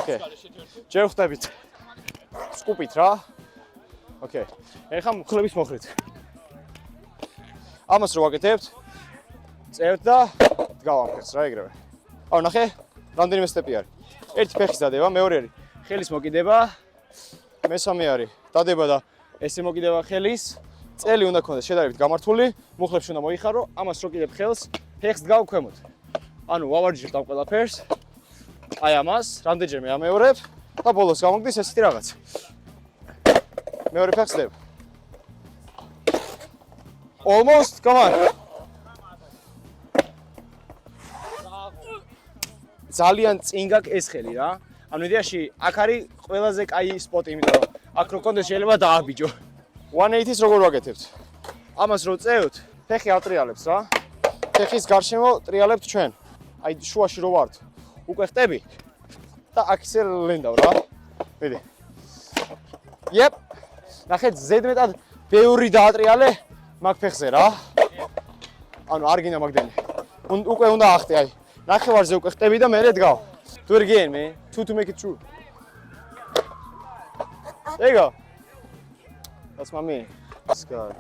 ოკეი. ჯერ ხვდებით. სკუპით რა. ოკეი. ეხლა მუხლების მოხრით. ამას რო ვაკეთებთ, წევთ და დგავ ამ ფეხს რა ეგრევე. აუ ნახე, რამდენიმე სტეპი არის. ერთი ფეხის დადება, მეორე არის ხელის მოკიდება, მესამე არის დადება და ესე მოკიდება ხელის. წელი უნდა გქონდეს შედარებით გამართული, მუხლებში უნდა მოიხარო, ამას რო კიდებ ხელს, ფეხს დგავ ქვემოთ. ანუ ვავარჯიშებთ ამ ყველაფერს. აი ამას, რამდენჯერმე ამეორებ და ბოლოს გამოგდის ესეთი რაღაც. მეორე ფეხს დებ. Almost, come on. ძალიან წინ გაქვს ეს ხელი რა. ანუ იდეაში აქ არის ყველაზე კაი სპოტი, იმიტომ რომ აქ რო კონდეს შეიძლება დააბიჯო. 180-ს როგორ ვაკეთებთ? ამას რო წევთ, ფეხი ატრიალებს რა. ფეხის გარშემო ტრიალებთ ჩვენ. აი შუაში რო ვართ, უკვე ხტები და აქ ისე ლენდავ რა. მიდი. Yep. ნახეთ, ზედმეტად ბევრი დაატრიალე მაგ ფეხზე რა. ანუ არ გინდა მაგდენი. უკვე უნდა ახტე აი. ნახევარზე უკვე ხტები და მერე დგავ. Do it again, man. Two to make it true. There you go. That's my man. This guy.